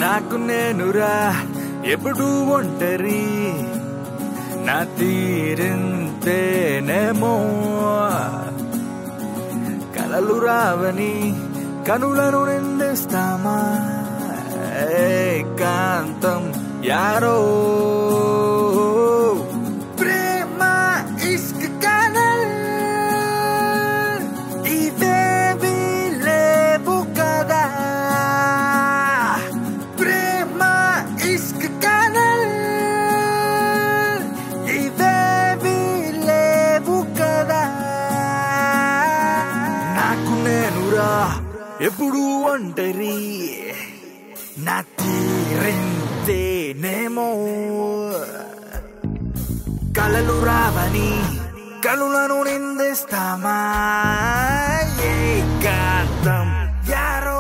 నాకు నేనురా ఎప్పుడు ఒంటరి నా తీరింతేనేమో కలలు రావని కనులను నిందిస్తామా ఏకాంతం యారో ప్రేమ ఇష్క్ కనల్ ఇవేవి లేవు కదా ప్రేమ ఇష్క్ కనల్ ఇవేవి లేవు కదా నాకు నేనురా ఎప్పుడు ఒంటరి నా తీరింతేనేమో కలలు రావని కనులను నిందిస్తామా ఏకాంతం యారో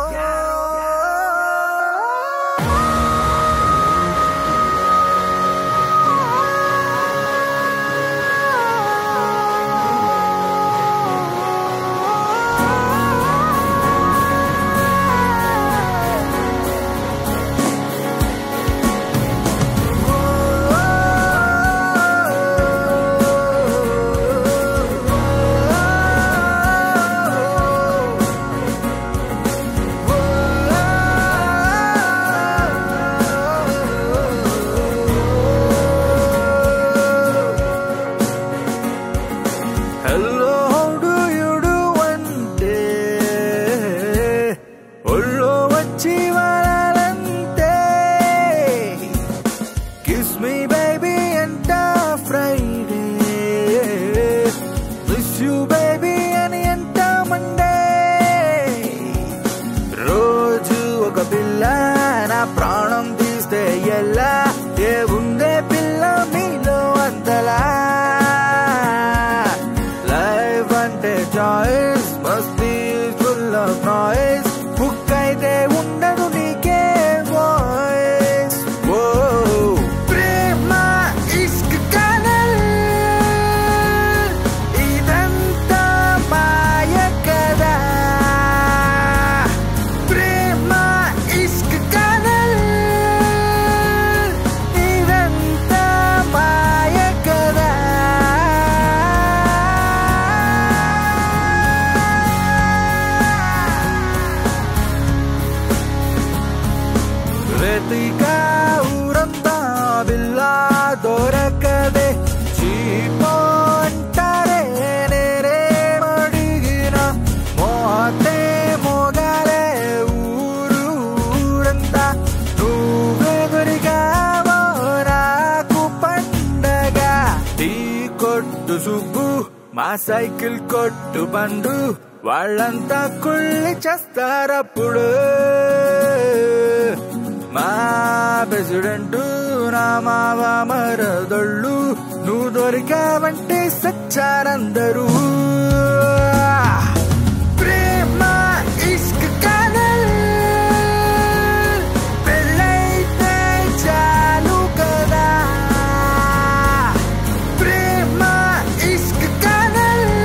ప్రాణం తీస్తే ఎలా ఏ ఉందే పిల్ల మీలో అంతలా లైఫ్ అంటే choice Masti full of noise book అయితే ఉండదు నీకే వాయిస్ ఓ ప్రేమ ఇష్క్ కనల్ ఇదంతా మాయ కదా ప్రేమ ఇష్క్ రేతిగా ఊరంతా బిల్లా దొరకదే చీపో అంటారే నేనేమడిగిన మోతే మోగాలే ఊరంతా నువ్వే దొరికావో నాకు పండగ టీ కొట్టు సుబ్బు మా సైకిల్ కొట్టు బండు వాళ్ళంతా కుళ్ళి చేస్తారప్పుడు మా ప్రెసిడెంటు నా మావ మరదళ్ళు నువ్వు దొరికావంటే సచ్చారందరూ ప్రేమ ఇష్క్ కనల్ పెళ్ళైతే చాలు కదా ప్రేమ ఇష్క్ కనల్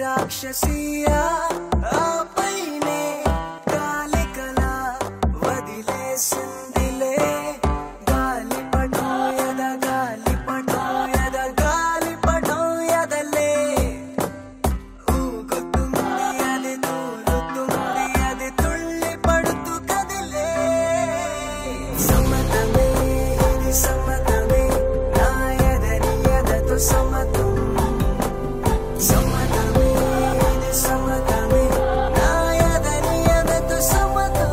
రాక్షసియా ఆపైనే గాలికలా వదిలేసిందిలే గాలిపటం గాలిపటం ఎదలే ఊగుతుంది అది తూలుతుంది అది తుళ్ళి పడుతూ కదిలే సమ్మతమే ఇది సమ్మతమే నా ఎదని ఎదతో సమ్మతం సమ్మతమే ఇది సమ్మతమే నా ఎదని ఎదతో సమ్మతం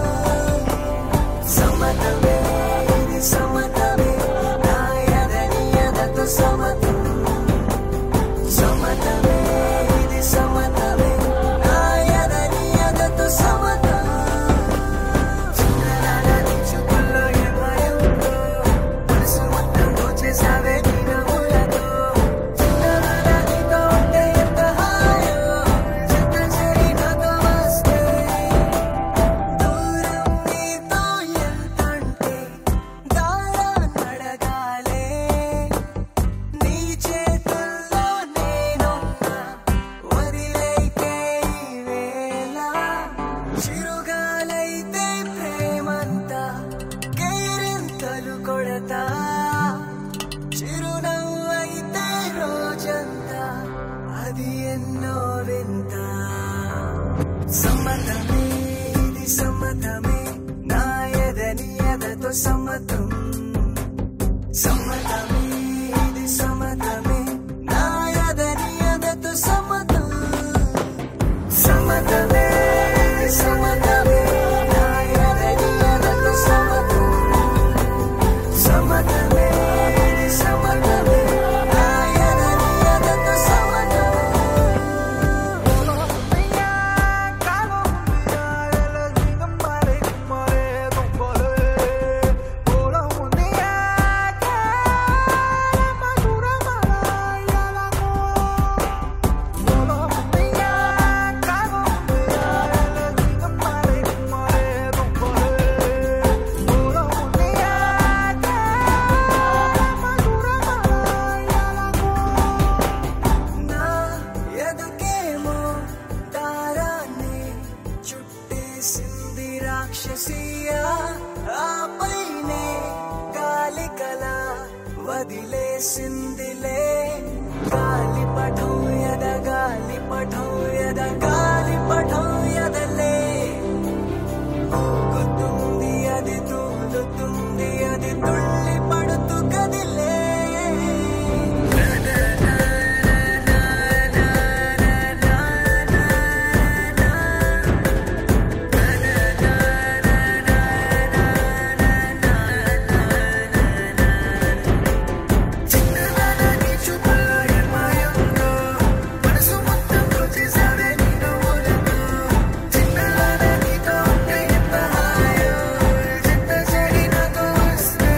సమ్మతమే ఇది సమ్మతమే నా ఎదని ఎదతో సమ్మతం సమ్మతమే ఇది సమ్మతమే నా ఎదని ఎదతో సమ్మతం చిన్ననాటి చూపుల్లో ఏమయంతో మనసు మొత్తం దోచేసావే నీ నవ్వులతో చిన్ననాటితో ఉంటే ఎంత హాయో చిత్త చెడి నాతో వస్తే దూరం నీతో ఎంతంటే దారాన్నడగాలే నీ చేతుల్లో నేనున్నా వదిలేకే ఈ వేళ చిరుగాలైతే ప్రేమంతా కేరింతలు కొడతా చిరునవ్వైతే రోజంతా అది ఎన్నో వింత సమ్మతమే ఇది సమ్మతమే నా ఎదని ఎదతో సమ్మతం సమ్మతమే ఇది సమ్మతమే నా ఎదని ఎదతో సమ్మతం సమ్మతమే ఇది సమ్మతమే నా ఎదని ఎదతో సమ్మతం సమ్మతమే ఇది సమ్మతమే నా ఎదని ఎదతో సమ్మతం నా ఎదకేమో దారాన్ని చుట్టేసింది రాక్షసియా ఆపైనే గాలికలా వదిలేసిందిలే గాలిపటం గాలిపటం గాలిపటం ఎదలే ఊగుతుంది అది తూలుతుంది అది తుళ్ళి పడుతూ కదిలే చిన్ననాటి చూపుల్లో ఏమయంతో మనసు మొత్తం దోచేసావే నీ నవ్వులతో చిన్ననాటితో ఉంటే ఎంత హాయో చిత్త చెడి నాతో వస్తే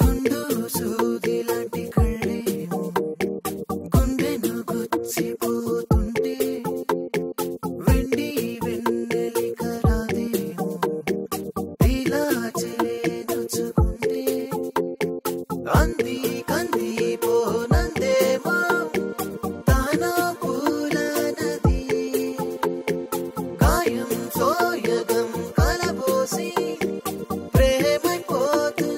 గుండు సూది లాంటి కళ్ళేమో గుండెను గుచ్చిపోతుంటే వెండి వెన్నెలిక రాదేమో ఇలా చేనుచుకుంటే అంది కంది పోనందేమో తానా పూల నది గాయం సోయగం కలబోసి ప్రేమైపోతున్నది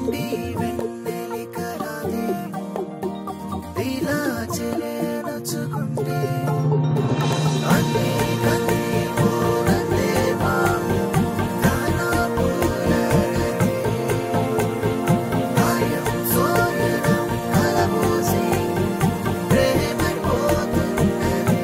వెండి వెన్నెలిక రాదేమో ఇలా చెలే నచ్చుకుంటే అన్నీ కన్నీ పోగందేమో తానా పూలగనే గాయం సోయగం కలబోసి ప్రేమైపోతున్నది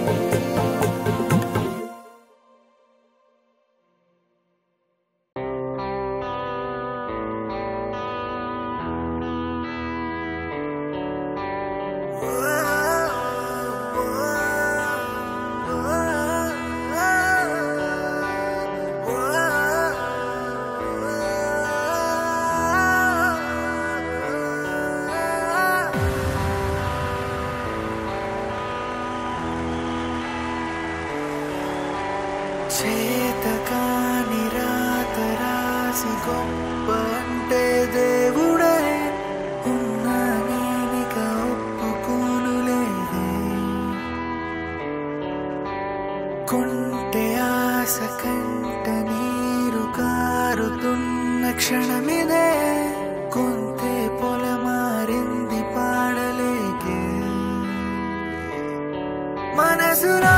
చేతకాని రాత రాసి గొప్ప అంటే దేవుడే ఉన్నా నేనిక ఒప్పుకోను లేదే కొంటె ఆశ కంట నీరు కారుతున్న క్షణమిదే కొంతే పొలమారింది పాడలేకే మనసులో